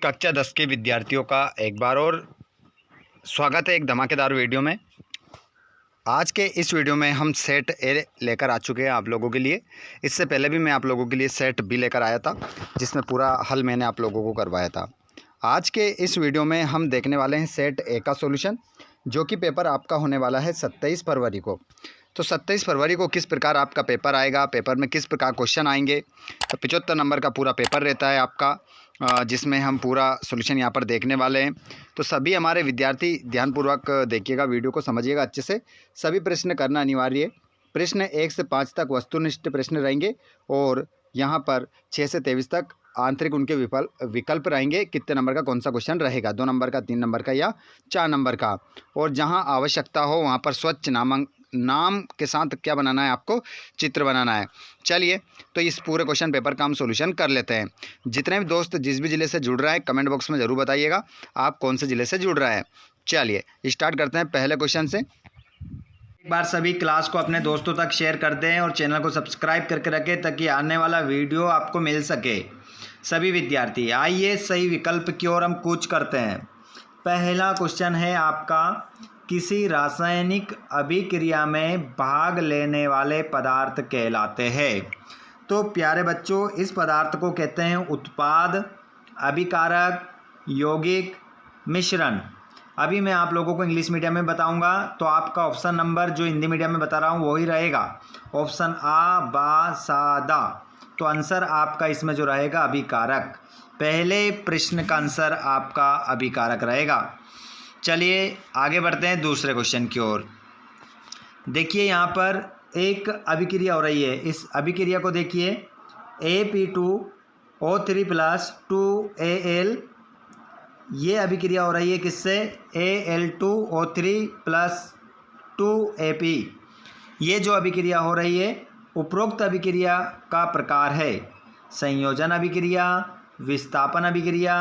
कक्षा 10 के विद्यार्थियों का एक बार और स्वागत है एक धमाकेदार वीडियो में। आज के इस वीडियो में हम सेट ए लेकर आ चुके हैं आप लोगों के लिए। इससे पहले भी मैं आप लोगों के लिए सेट बी लेकर आया था, जिसमें पूरा हल मैंने आप लोगों को करवाया था। आज के इस वीडियो में हम देखने वाले हैं सेट ए का सॉल्यूशन, जो कि पेपर आपका होने वाला है 27 फरवरी को। तो 27 फरवरी को किस प्रकार आपका पेपर आएगा, पेपर में किस प्रकार क्वेश्चन आएंगे। तो 75 नंबर का पूरा पेपर रहता है आपका, जिसमें हम पूरा सॉल्यूशन यहाँ पर देखने वाले हैं। तो सभी हमारे विद्यार्थी ध्यानपूर्वक देखिएगा, वीडियो को समझिएगा अच्छे से। सभी प्रश्न करना अनिवार्य है। प्रश्न 1 से 5 तक वस्तुनिष्ठ प्रश्न रहेंगे और यहाँ पर 6 से 23 तक आंतरिक उनके विकल्प रहेंगे। कितने नंबर का कौन सा क्वेश्चन रहेगा, 2 नंबर का, 3 नंबर का या 4 नंबर का। और जहाँ आवश्यकता हो वहाँ पर स्वच्छ नाम के साथ क्या बनाना है, आपको चित्र बनाना है। चलिए, तो इस पूरे क्वेश्चन पेपर का हम सॉल्यूशन कर लेते हैं। जितने भी दोस्त जिस भी ज़िले से जुड़ रहा है कमेंट बॉक्स में ज़रूर बताइएगा आप कौन से ज़िले से जुड़ रहा है। चलिए स्टार्ट करते हैं पहले क्वेश्चन से। एक बार सभी क्लास को अपने दोस्तों तक शेयर कर दें और चैनल को सब्सक्राइब करके रखें ताकि आने वाला वीडियो आपको मिल सके। सभी विद्यार्थी आइए सही विकल्प की ओर हम कूच करते हैं। पहला क्वेश्चन है आपका, किसी रासायनिक अभिक्रिया में भाग लेने वाले पदार्थ कहलाते हैं। तो प्यारे बच्चों, इस पदार्थ को कहते हैं उत्पाद, अभिकारक, यौगिक, मिश्रण। अभी मैं आप लोगों को इंग्लिश मीडियम में बताऊंगा, तो आपका ऑप्शन नंबर जो हिंदी मीडियम में बता रहा हूं वही रहेगा, ऑप्शन आ, बा, सा, दा। तो आंसर आपका इसमें जो रहेगा अभिकारक। पहले प्रश्न का आंसर आपका अभिकारक रहेगा। चलिए आगे बढ़ते हैं दूसरे क्वेश्चन की ओर। देखिए यहाँ पर एक अभिक्रिया हो रही है। इस अभिक्रिया को देखिए, Ap2O3 + 2Al, ये अभिक्रिया हो रही है किससे, Al2O3 + 2Ap। ये जो अभिक्रिया हो रही है, उपरोक्त अभिक्रिया का प्रकार है संयोजन अभिक्रिया, विस्थापन अभिक्रिया,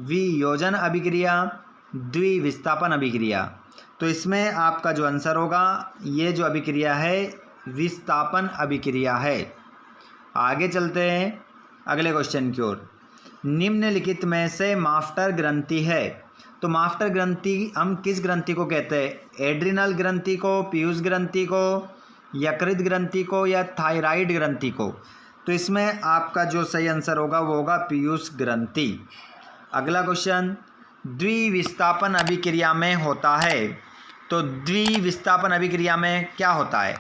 वियोजन अभिक्रिया, द्विविस्थापन अभिक्रिया। तो इसमें आपका जो आंसर होगा, ये जो अभिक्रिया है विस्थापन अभिक्रिया है। आगे चलते हैं अगले क्वेश्चन की ओर। निम्नलिखित में से माफ्टर ग्रंथि है। तो माफ्टर ग्रंथि हम किस ग्रंथि को कहते हैं, एड्रिनल ग्रंथि को, पीयूष ग्रंथि को, यकृत ग्रंथि को या थायराइड ग्रंथि को। तो इसमें आपका जो सही आंसर होगा वो होगा पीयूष ग्रंथि। अगला क्वेश्चन, द्विविस्थापन अभिक्रिया में होता है। तो द्विविस्थापन अभिक्रिया में क्या होता है,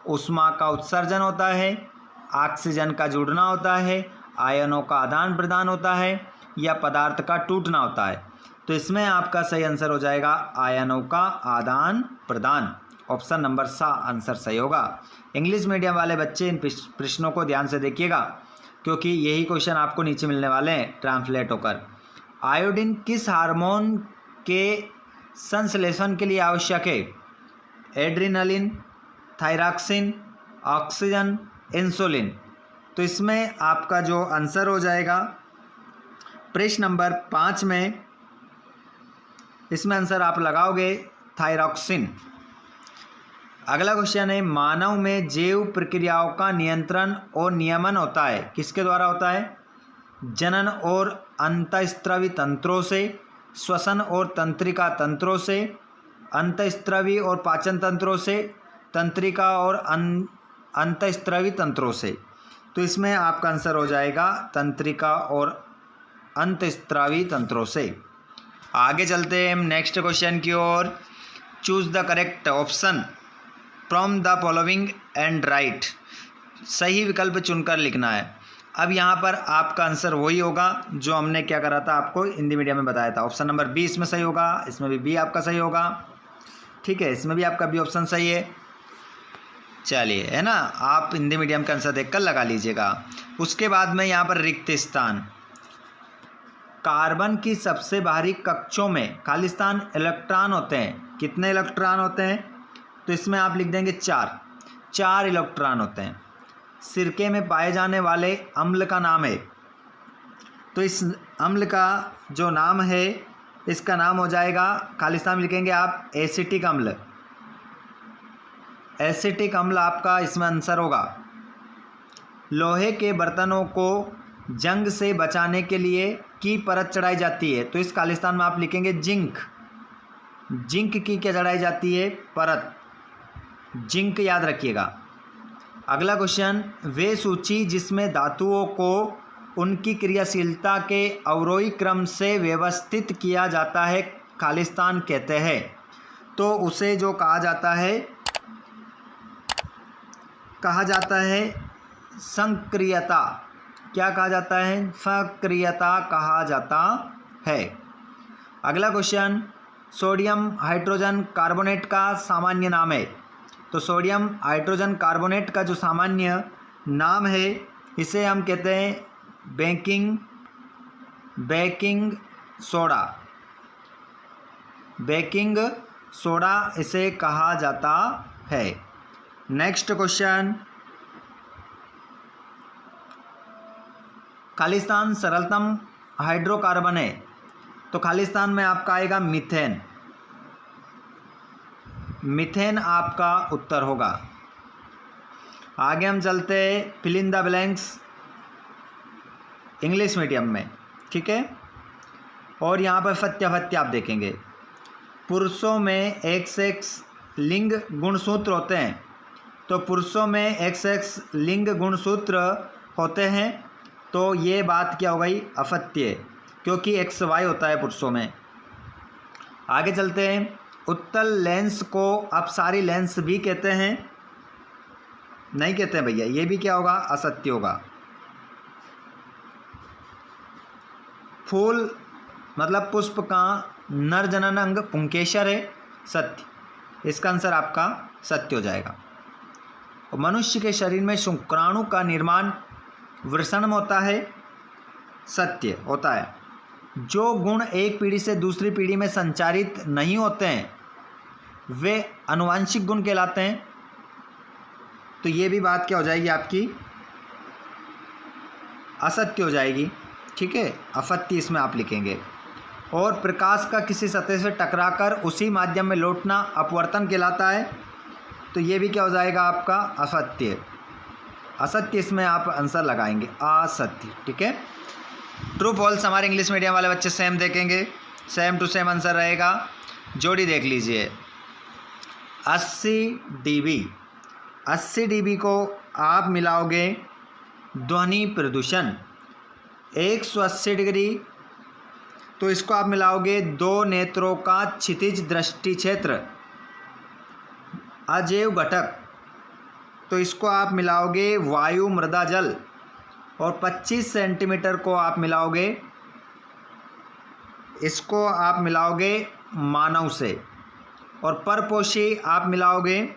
ऊष्मा का उत्सर्जन होता है, ऑक्सीजन का जुड़ना होता है, आयनों का आदान प्रदान होता है या पदार्थ का टूटना होता है। तो इसमें आपका सही आंसर हो जाएगा आयनों का आदान प्रदान। ऑप्शन नंबर सा आंसर सही होगा। इंग्लिश मीडियम वाले बच्चे इन प्रश्नों को ध्यान से देखिएगा, क्योंकि यही क्वेश्चन आपको नीचे मिलने वाले हैं ट्रांसलेट होकर। आयोडीन किस हार्मोन के संश्लेषण के लिए आवश्यक है, एड्रिनलिन, थायरॉक्सिन, ऑक्सीजन, इंसुलिन। तो इसमें आपका जो आंसर हो जाएगा प्रश्न नंबर 5 में, इसमें आंसर आप लगाओगे थायरॉक्सिन। अगला क्वेश्चन है, मानव में जैव प्रक्रियाओं का नियंत्रण और नियमन होता है, किसके द्वारा होता है, जनन और अंतःस्त्रवी तंत्रों से, श्वसन और तंत्रिका तंत्रों से, अंतःस्त्रवी और पाचन तंत्रों से, तंत्रिका और अंतःस्त्रवी तंत्रों से। तो इसमें आपका आंसर हो जाएगा तंत्रिका और अंतःस्त्रवी तंत्रों से। आगे चलते हैं हम नेक्स्ट क्वेश्चन की ओर। Choose the correct option from the following and write. सही विकल्प चुनकर लिखना है। अब यहाँ पर आपका आंसर वही होगा जो हमने क्या करा था, आपको हिंदी मीडियम में बताया था। ऑप्शन नंबर बी इसमें सही होगा, इसमें भी बी आपका सही होगा। ठीक है, इसमें भी आपका बी ऑप्शन सही है। चलिए, है ना, आप हिंदी मीडियम का आंसर देखकर लगा लीजिएगा। उसके बाद में यहाँ पर रिक्त स्थान, कार्बन की सबसे बाहरी कक्षों में खाली स्थान इलेक्ट्रॉन होते हैं। कितने इलेक्ट्रॉन होते हैं, तो इसमें आप लिख देंगे 4 इलेक्ट्रॉन होते हैं। सिरके में पाए जाने वाले अम्ल का नाम है। तो इस अम्ल का जो नाम है, इसका नाम हो जाएगा, खालिस्तान में लिखेंगे आप एसिटिक अम्ल। एसिटिक अम्ल आपका इसमें आंसर होगा। लोहे के बर्तनों को जंग से बचाने के लिए की परत चढ़ाई जाती है? तो इस खालिस्तान में आप लिखेंगे जिंक। जिंक की क्या चढ़ाई जाती है? परत। जिंक याद रखिएगा। अगला क्वेश्चन, वे सूची जिसमें धातुओं को उनकी क्रियाशीलता के अवरोही क्रम से व्यवस्थित किया जाता है खालिस्तान कहते हैं? तो उसे जो कहा जाता है संक्रियता। क्या कहा जाता है? सक्रियता कहा जाता है। अगला क्वेश्चन, सोडियम हाइड्रोजन कार्बोनेट का सामान्य नाम है? तो सोडियम हाइड्रोजन कार्बोनेट का जो सामान्य नाम है इसे हम कहते हैं बेकिंग सोडा। बेकिंग सोडा इसे कहा जाता है। नेक्स्ट क्वेश्चन, खालिस्तान सरलतम हाइड्रोकार्बन है? तो खालिस्तान में आपका आएगा मीथेन। मीथेन आपका उत्तर होगा। आगे हम चलते fill in the blanks English medium में, ठीक है। और यहाँ पर फत्याफत्य आप देखेंगे। पुरुषों में XX लिंग गुणसूत्र होते हैं। तो पुरुषों में XX लिंग गुणसूत्र होते हैं, तो ये बात क्या हो गई? अफत्य, क्योंकि XY होता है पुरुषों में। आगे चलते हैं। उत्तल लेंस को अपसारी लेंस भी कहते हैं? नहीं कहते हैं भैया, ये भी क्या होगा? असत्य होगा। फूल मतलब पुष्प का नर जनन अंग पुंकेसर है? सत्य। इसका आंसर आपका सत्य हो जाएगा। और मनुष्य के शरीर में शुक्राणु का निर्माण वृषण में होता है? सत्य होता है। जो गुण एक पीढ़ी से दूसरी पीढ़ी में संचारित नहीं होते हैं वे आनुवंशिक गुण कहलाते हैं। तो ये भी बात क्या हो जाएगी आपकी? असत्य हो जाएगी, ठीक है। अफत्य इसमें आप लिखेंगे। और प्रकाश का किसी सतह से टकराकर उसी माध्यम में लौटना अपवर्तन कहलाता है। तो ये भी क्या हो जाएगा आपका? असत्य। असत्य इसमें आप आंसर लगाएंगे, असत्य, ठीक है। ट्रू फॉल्स हमारे इंग्लिश मीडियम वाले बच्चे सेम देखेंगे, सेम टू सेम आंसर रहेगा। जोड़ी देख लीजिए। 80 dB, 80 dB को आप मिलाओगे ध्वनि प्रदूषण 180 डिग्री, तो इसको आप मिलाओगे दो नेत्रों का क्षितिज दृष्टि क्षेत्र अजैव घटक, तो इसको आप मिलाओगे वायु मृदा जल। और 25 सेंटीमीटर को आप मिलाओगे, इसको आप मिलाओगे मानव से। और परपोषी आप मिलाओगे,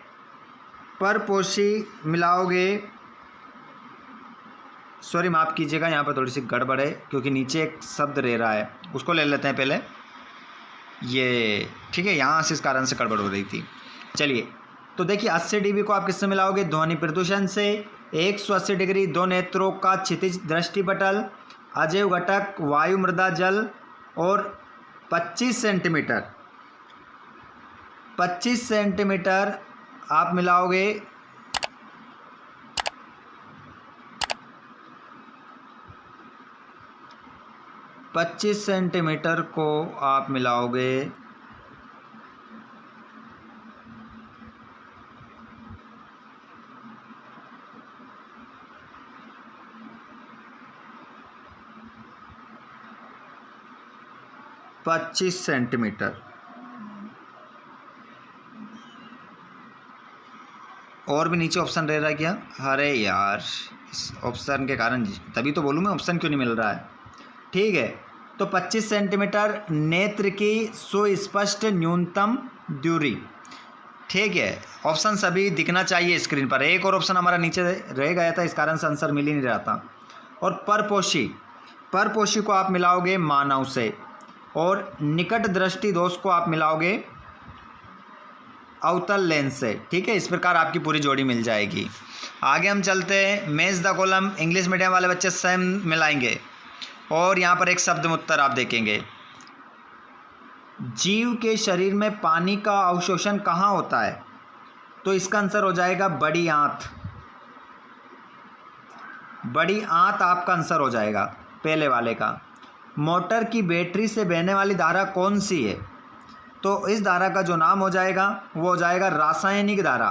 सॉरी माफ़ कीजिएगा, यहाँ पर थोड़ी सी गड़बड़ है क्योंकि नीचे एक शब्द रह रहा है, उसको ले लेते हैं पहले, ये ठीक है, यहाँ से इस कारण से गड़बड़ हो रही थी। चलिए, तो देखिए 80 dB को आप किससे मिलाओगे? ध्वनि प्रदूषण से। 180 डिग्री दो नेत्रों का क्षितिज दृष्टिपटल अजैव घटक वायु मृदा जल। और 25 सेंटीमीटर आप मिलाओगे 25 सेंटीमीटर को आप मिलाओगे पच्चीस सेंटीमीटर। और भी नीचे ऑप्शन रह रहा है क्या? अरे यार, इस ऑप्शन के कारण तभी तो बोलूँ मैं, ऑप्शन क्यों नहीं मिल रहा है। ठीक है, तो 25 सेंटीमीटर नेत्र की सुस्पष्ट न्यूनतम दूरी। ठीक है, ऑप्शन सभी दिखना चाहिए स्क्रीन पर। एक और ऑप्शन हमारा नीचे रह गया था, इस कारण से आंसर मिल ही नहीं रहा था। और परपोषी को आप मिलाओगे मानव से। और निकट दृष्टि दोष को आप मिलाओगे अवतल लेंस से। ठीक है, इस प्रकार आपकी पूरी जोड़ी मिल जाएगी। आगे हम चलते हैं। Match the column English medium वाले बच्चे सेम मिलाएंगे। और यहाँ पर एक शब्द में उत्तर आप देखेंगे। जीव के शरीर में पानी का अवशोषण कहाँ होता है? तो इसका आंसर हो जाएगा बड़ी आंत। बड़ी आंत आपका आंसर हो जाएगा पहले वाले का। मोटर की बैटरी से बहने वाली धारा कौन सी है? तो इस धारा का जो नाम हो जाएगा वो हो जाएगा रासायनिक धारा,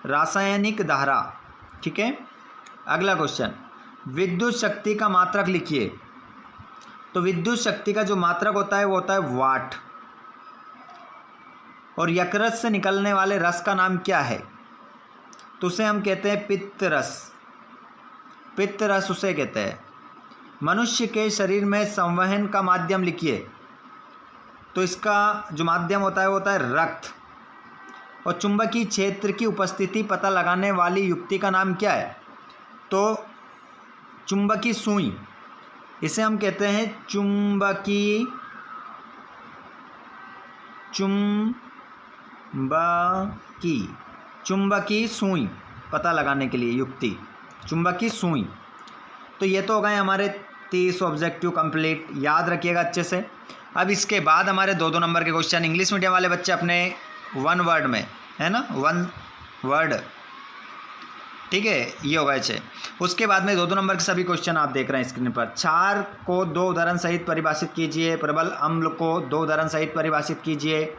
रासायनिक धारा। ठीक है। अगला क्वेश्चन, विद्युत शक्ति का मात्रक लिखिए। तो विद्युत शक्ति का जो मात्रक होता है वो होता है वाट। और यकृत से निकलने वाले रस का नाम क्या है? तो उसे हम कहते हैं पित्त रस, पित्त रस उसे कहते हैं। मनुष्य के शरीर में संवहन का माध्यम लिखिए। तो इसका जो माध्यम होता है वो होता है रक्त। और चुंबकीय क्षेत्र की उपस्थिति पता लगाने वाली युक्ति का नाम क्या है? तो चुंबकीय सुई, इसे हम कहते हैं चुंबकीय सुई पता लगाने के लिए युक्ति, चुंबकीय सुई। तो ये तो हो गए हमारे 30 ऑब्जेक्टिव कंप्लीट, याद रखिएगा अच्छे से। अब इसके बाद हमारे 2-2 नंबर के क्वेश्चन इंग्लिश मीडियम वाले बच्चे अपने 1 वर्ड में, है ना, 1 वर्ड, ठीक है, ये होगा 6। उसके बाद में 2-2 नंबर के सभी क्वेश्चन आप देख रहे हैं स्क्रीन पर। क्षार को 2 उदाहरण सहित परिभाषित कीजिए। प्रबल अम्ल को 2 उदाहरण सहित परिभाषित कीजिए।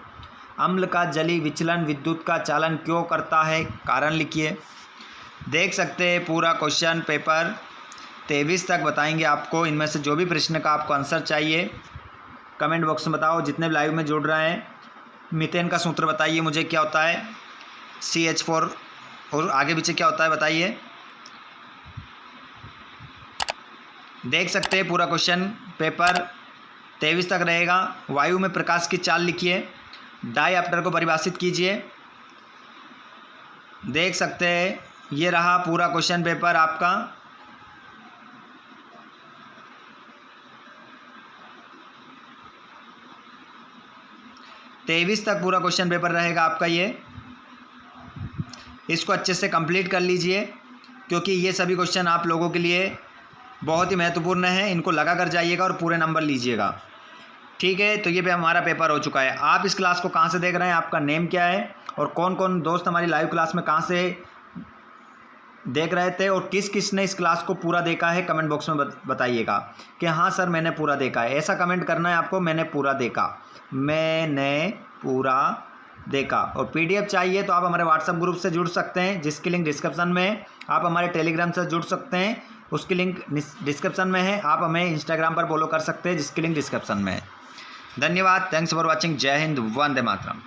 अम्ल का जलीय विचलन विद्युत का चालन क्यों करता है? कारण लिखिए। देख सकते हैं पूरा क्वेश्चन पेपर 23 तक बताएंगे आपको। इनमें से जो भी प्रश्न का आपको आंसर चाहिए कमेंट बॉक्स में बताओ। जितने भी लाइव में जुड़ रहे हैं, मीथेन का सूत्र बताइए मुझे क्या होता है, CH4 और आगे पीछे क्या होता है बताइए। देख सकते हैं पूरा क्वेश्चन पेपर 23 तक रहेगा। वायु में प्रकाश की चाल लिखिए। डायऑप्टर को परिभाषित कीजिए। देख सकते हैं ये रहा पूरा क्वेश्चन पेपर आपका। तेईस तक पूरा क्वेश्चन पेपर रहेगा आपका ये। इसको अच्छे से कंप्लीट कर लीजिए क्योंकि ये सभी क्वेश्चन आप लोगों के लिए बहुत ही महत्वपूर्ण है। इनको लगा कर जाइएगा और पूरे नंबर लीजिएगा। ठीक है, तो ये पे हमारा पेपर हो चुका है। आप इस क्लास को कहाँ से देख रहे हैं, आपका नेम क्या है और कौन कौन दोस्त हमारी लाइव क्लास में कहाँ से देख रहे थे और किस किस ने इस क्लास को पूरा देखा है, कमेंट बॉक्स में बताइएगा कि हाँ सर मैंने पूरा देखा है। ऐसा कमेंट करना है आपको, मैंने पूरा देखा, मैंने पूरा देखा। और PDF चाहिए तो आप हमारे व्हाट्सएप ग्रुप से जुड़ सकते हैं जिसकी लिंक डिस्क्रिप्शन में है। आप हमारे टेलीग्राम से जुड़ सकते हैं, उसकी लिंक डिस्क्रिप्शन में है। आप हमें इंस्टाग्राम पर फॉलो कर सकते हैं जिसकी लिंक डिस्क्रिप्शन में है। धन्यवाद, थैंक्स फॉर वॉचिंग। जय हिंद, वंदे मातरम।